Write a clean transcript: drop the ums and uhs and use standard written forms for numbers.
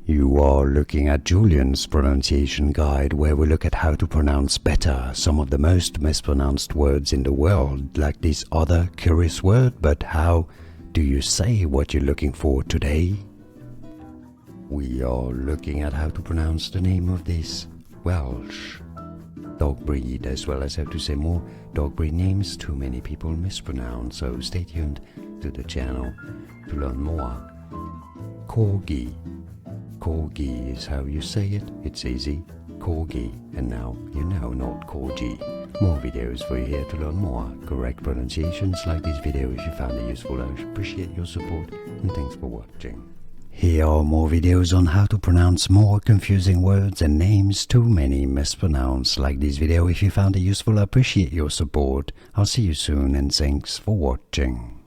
You are looking at Julian's pronunciation guide, where we look at how to pronounce better some of the most mispronounced words in the world, like this other curious word. But how do you say what you're looking for today? We are looking at how to pronounce the name of this Welsh dog breed, as well as how to say more dog breed names too many people mispronounce, so stay tuned to the channel to learn more. Corgi. Corgi is how you say it. It's easy. Corgi. And now you know, not Corgi. More videos for you here to learn more correct pronunciations like this video. If you found it useful, I appreciate your support, and thanks for watching. Here are more videos on how to pronounce more confusing words and names too many mispronounced like this video. If you found it useful, I appreciate your support. I'll see you soon, and thanks for watching.